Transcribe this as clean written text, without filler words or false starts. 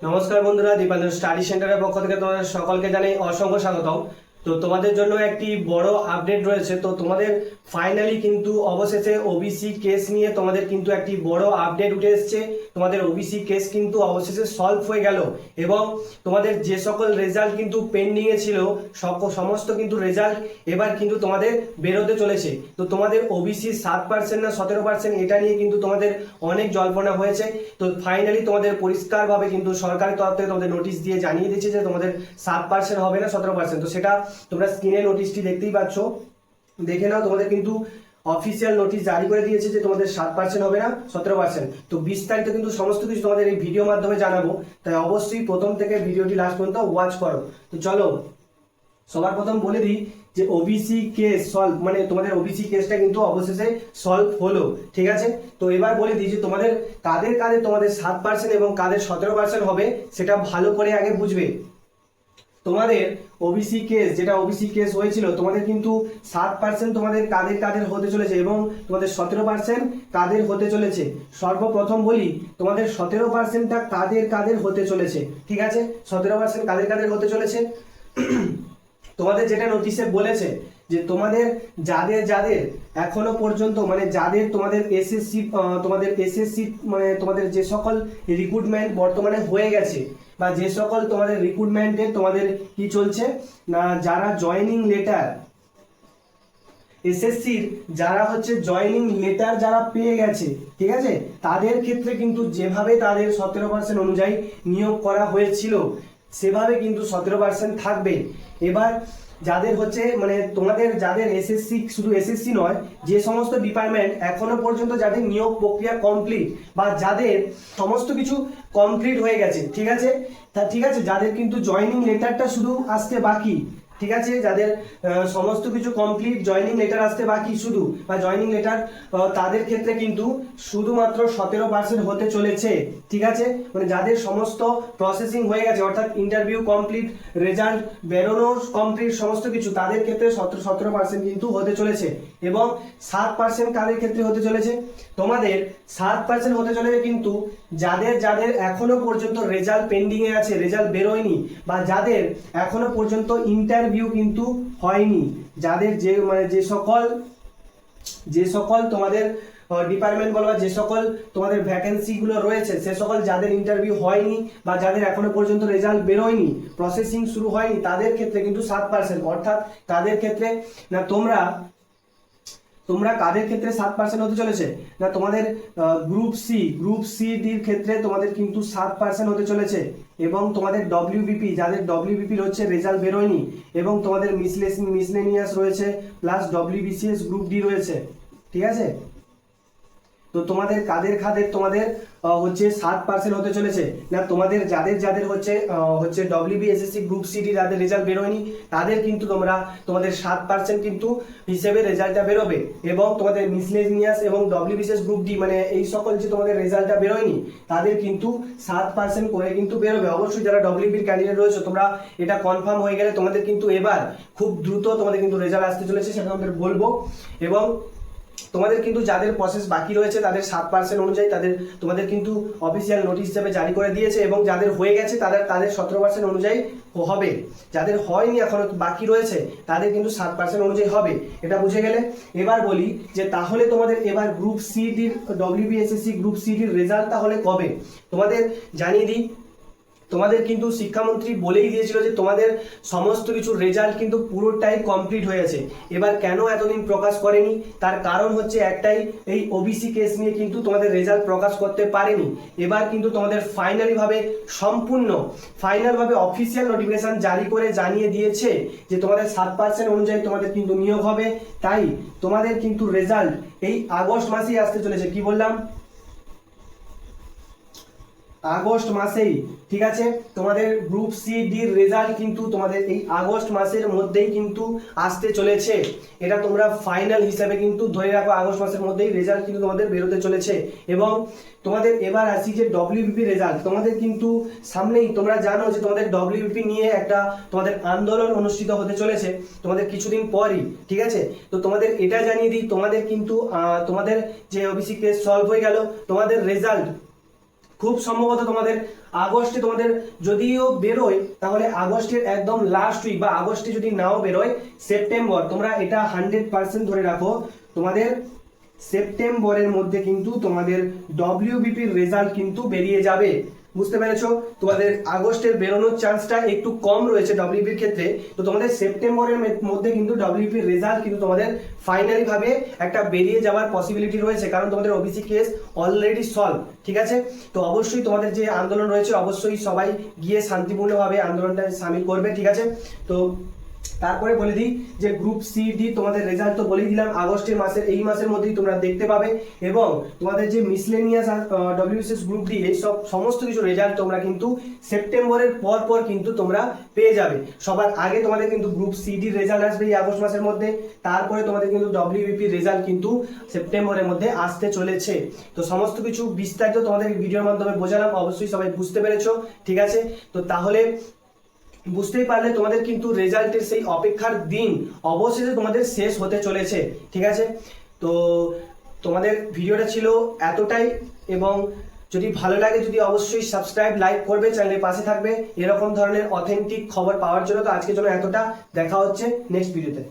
নমস্কার বন্ধুরা, দীপাঞ্জন স্টাডি সেন্টারের পক্ষ থেকে তোমাদের সকলকে জানাই অসংখ্য স্বাগতম। তো তোমাদের জন্য একটি বড় আপডেট রয়েছে। তো তোমাদের ফাইনালি কিন্তু অবশেষে ওবিসি কেস নিয়ে তোমাদের কিন্তু একটি বড় আপডেট উঠে এসেছে। তোমাদের ওবিসি কেস কিন্তু অবশেষে সলভ হয়ে গেল এবং তোমাদের যে সকল রেজাল্ট কিন্তু পেন্ডিং এ ছিল সমস্ত কিন্তু রেজাল্ট এবার কিন্তু তোমাদের বেরোতে চলেছে। তো তোমাদের ওবিসি 7% না 17% এটা নিয়ে কিন্তু তোমাদের অনেক জল্পনা হয়েছে। তো ফাইনালি তোমাদের পরিষ্কারভাবে কিন্তু সরকারের তরফ থেকে তোমাদের নোটিশ দিয়ে জানিয়ে দিচ্ছে যে তোমাদের 7% হবে না 17%। তো সেটা তোমরা স্ক্রিনে নোটিশটি দেখতেই পাচ্ছ, দেখে নাও। তোমাদের কিন্তু অফিসিয়াল নোটিশ জারি করে দিয়েছে যে তোমাদের 7% হবে না 17%। তো বিস্তারিত কিন্তু সমস্ত কিছু তোমাদের এই ভিডিও মাধ্যমে জানাবো, তাই অবশ্যই প্রথম থেকে ভিডিওটি লাস্ট পর্যন্ত ওয়াচ করো। তো চলো সবার প্রথম বলে দিই যে ওবিসি কেস সলভ, মানে তোমাদের ওবিসি কেসটা কিন্তু অবশেষে সলভ হলো, ঠিক আছে। তো এবার বলে দিই যে তোমাদের কাদের কাদের তোমাদের 7% এবং কাদের 17% হবে সেটা ভালো করে আগে বুঝবে। তোমাদের ওবিসি কেস, যেটা ওবিসি কেস হয়েছিল, তোমাদের কিন্তু 7% তোমাদের কাদের কাদের হতে চলেছে এবং তোমাদের 17% কাদের হতে চলেছে। সর্বপ্রথম বলি তোমাদের 17%টা কাদের কাদের হতে চলেছে, ঠিক আছে। 17% কাদের কাদের হতে চলেছে তোমাদের যেটা নোটিশে বলেছে যে তোমাদের যাদের যাদের এখনো পর্যন্ত মানে যাদের তোমাদের এসএসসি মানে তোমাদের যে সকল রিক্রুটমেন্ট বর্তমানে হয়ে গেছে বা যে সকল তোমাদের রিক্রুটমেন্টে তোমাদের কি চলছে না, যারা জয়েনিং লেটার এসএসসির যারা হচ্ছে জয়েনিং লেটার যারা পেয়ে গেছে, ঠিক আছে, তাদের ক্ষেত্রে কিন্তু যেভাবে তাদের 17% অনুযায়ী নিয়োগ করা হয়েছিল সেভাবে কিন্তু 17% থাকবে। এবার যাদের হচ্ছে মানে তোমাদের যাদের এসএসসি, শুধু এসএসসি নয়, যে সমস্ত ডিপার্টমেন্ট এখনো পর্যন্ত যাদের নিয়োগ প্রক্রিয়া কমপ্লিট বা যাদের সমস্ত কিছু কমপ্লিট হয়ে গেছে, ঠিক আছে, ঠিক আছে, যাদের কিন্তু জয়েনিং লেটারটা শুধু আসতে বাকি, ঠিক আছে, যাদের সমস্ত কিছু কমপ্লিট, জয়েনিং লেটার আসতে বাকি শুধু বা জয়েনিং লেটার, তাদের ক্ষেত্রে কিন্তু শুধুমাত্র 17% হতে চলেছে, ঠিক আছে। মানে যাদের সমস্ত প্রসেসিং হয়ে গেছে, অর্থাৎ ইন্টারভিউ কমপ্লিট, রেজাল্ট বেরোনো কমপ্লিট, সমস্ত কিছু তাদের ক্ষেত্রে 17% কিন্তু হতে চলেছে। এবং 7% কাদের ক্ষেত্রে হতে চলেছে, তোমাদের 7% হতে চলেছে কিন্তু যাদের যাদের এখনো পর্যন্ত রেজাল্ট পেন্ডিং এ আছে, রেজাল্ট বেরোয়নি, বা যাদের এখনো পর্যন্ত ইন্টারভিউ কিন্তু হয়নি, যাদের যে সকল তোমাদের ডিপার্টমেন্ট বলো বা যে সকল তোমাদের ভ্যাকেন্সি গুলো রয়েছে, সে সকল যাদের ইন্টারভিউ হয়নি বা যাদের এখনো পর্যন্ত রেজাল্ট বেরোয়নি, প্রসেসিং শুরু হয়নি, তাদের ক্ষেত্রে কিন্তু 7%। অর্থাৎ তাদের ক্ষেত্রে না তোমরা কাদের ক্ষেত্রে 7% হতে চলেছে না, তোমাদের গ্রুপ সি ডির ক্ষেত্রে তোমাদের কিন্তু 7% হতে চলেছে। এবং তোমাদের ডব্লিউবিপি, যাদের ডব্লিউবিপি হচ্ছে রেজাল্ট বেরোয়নি, এবং তোমাদের মিসলেনিয়াস রয়েছে, প্লাস ডব্লিউবিসিএস গ্রুপ ডি রয়েছে, ঠিক আছে। তো তোমাদের কাদের কাদের তোমাদের হচ্ছে 7% হতে চলেছে না, তোমাদের যাদের যাদের হচ্ছে ডব্লিউবিএসএসসি গ্রুপ সি ডি যাদের রেজাল্ট বেরোয়নি, তাদের কিন্তু তোমাদের 7% কিন্তু হিসেবে রেজাল্টটা বেরোবে। এবং তোমাদের মিসলেনিয়াস এবং ডব্লিউবিসিএস গ্রুপ ডি মানে এই সকল যে তোমাদের রেজাল্টটা বেরোয়নি, তাদের কিন্তু 7% করে কিন্তু বেরোবে। অবশ্যই যারা ডব্লিউবির ক্যান্ডিডেট রয়েছে, তোমরা এটা কনফার্ম হয়ে গেলে তোমাদের কিন্তু এবার খুব দ্রুত তোমাদের কিন্তু রেজাল্ট আসতে চলেছে, সেটা আমাদের বলবো। এবং তোমাদের কিন্তু যাদের প্রসেস বাকি রয়েছে তাদের 7% অনুযায়ী তোমাদের কিন্তু অফিসিয়াল নোটিশ হিসেবে জারি করে দিয়েছে, এবং যাদের হয়ে গেছে তাদের 17% অনুযায়ী হবে। যাদের হয়নি এখনো বাকি রয়েছে তাদের কিন্তু 7% অনুযায়ী হবে, এটা বুঝে গেলে। এবার বলি যে তাহলে তোমাদের এবার গ্রুপ সি ডির ডব্লিউবিএসএসসি গ্রুপ সি ডির রেজাল্ট তাহলে কবে, তোমাদের জানিয়ে দিই। তোমাদের কিন্তু শিক্ষামন্ত্রী বলেই দিয়েছিল যে তোমাদের সমস্ত কিছু রেজাল্ট কিন্তু পুরোটাই কমপ্লিট হয়ে গেছে। এবার কেন এতদিন প্রকাশ করেনি, তার কারণ হচ্ছে একটাই, এই ওবিসি কেস নিয়ে কিন্তু তোমাদের রেজাল্ট প্রকাশ করতে পারেনি। এবার কিন্তু তোমাদের ফাইনালভাবে অফিসিয়াল নোটিফিকেশন জারি করে জানিয়ে দিয়েছে যে তোমাদের 7% অনুযায়ী তোমাদের কিন্তু নিয়োগ হবে। তাই তোমাদের কিন্তু রেজাল্ট এই আগস্ট মাসেই আসতে চলেছে। কি বললাম? আগস্ট মাসেই, ঠিক আছে। তোমাদের গ্রুপ সি ডির রেজাল্ট কিন্তু তোমাদের এই আগস্ট মাসের মধ্যেই কিন্তু আসতে চলেছে। এটা তোমরা ফাইনাল হিসাবে কিন্তু ধরে রাখো, আগস্ট মাসের মধ্যেই রেজাল্ট কিন্তু তোমাদের বেরোতে চলেছে। এবং তোমাদের এবার আসি যে ডব্লিউবিপি রেজাল্ট, তোমাদের কিন্তু সামনেই তোমরা জানো যে তোমাদের ডব্লিউবিপি নিয়ে একটা তোমাদের আন্দোলন অনুষ্ঠিত হতে চলেছে তোমাদের কিছুদিন পরই, ঠিক আছে। তো তোমাদের এটা জানিয়ে দিই, তোমাদের কিন্তু তোমাদের যে ওবিসি কেস সলভ হয়ে গেল, তোমাদের রেজাল্ট খুব সম্ভবত তোমাদের আগস্টে তোমাদের যদিও বেরোয় তাহলে আগস্টের একদম লাস্ট উইক বা আগস্টে যদি নাও বেরোয় সেপ্টেম্বর, তোমরা এটা 100% ধরে রাখো, তোমাদের সেপ্টেম্বরের মধ্যে কিন্তু তোমাদের ডব্লিউবিপির রেজাল্ট কিন্তু বেরিয়ে যাবে। বুঝতে পেরেছো? তোমাদের আগস্টের বেরোনোর চান্সটা একটু কম রয়েছে ডব্লিউবিপির ক্ষেত্রে, তো তোমাদের সেপ্টেম্বরের মধ্যে কিন্তু ডব্লিউবিপির রেজাল্ট কিন্তু তোমাদের ফাইনালি ভাবে একটা বেরিয়ে যাওয়ার পসিবিলিটি রয়েছে, কারণ তোমাদের ওবিসি কেস অলরেডি সলভ। ঠিক আছে, তো অবশ্যই তোমাদের যে আন্দোলন রয়েছে অবশ্যই সবাই গিয়ে শান্তিপূর্ণভাবে আন্দোলনটা সামিল করবে। ঠিক আছে, তো তারপরে বলে দিই যে গ্রুপ সি ডি তোমাদের রেজাল্ট তো বলেই দিলাম, আগস্টের মাসের এই মাসের মধ্যেই তোমরা দেখতে পাবে, এবং তোমাদের যে মিসলেনিয়াস ডব্লিউবিসিএস গ্রুপ ডি এই সব সমস্ত কিছু রেজাল্ট তোমরা কিন্তু সেপ্টেম্বরের পর পর কিন্তু তোমরা পেয়ে যাবে। সবার আগে তোমাদের কিন্তু গ্রুপ সি ডি রেজাল্ট আসবে এই আগস্ট মাসের মধ্যে, তারপরে তোমাদের কিন্তু ডব্লিউবিপি রেজাল্ট কিন্তু সেপ্টেম্বরের মধ্যে আসতে চলেছে। তো সমস্ত কিছু বিস্তারিত তোমাদের ভিডিওর মাধ্যমে বোঝালাম, অবশ্যই সবাই বুঝতে পেরেছো। ঠিক আছে, তো তাহলে বুঝতেই পারলে তোমাদের কিন্তু রেজাল্টের সেই অপেক্ষার দিন অবশেষে তোমাদের শেষ হতে চলেছে। ঠিক আছে, তো তোমাদের ভিডিওটা ছিল এতটাই, এবং যদি ভালো লাগে যদি অবশ্যই সাবস্ক্রাইব লাইক করবে, চ্যানেলের পাশে থাকবে এরকম ধরনের অথেন্টিক খবর পাওয়ার জন্য। তো আজকের জন্য এতটা, দেখা হচ্ছে নেক্সট ভিডিওতে।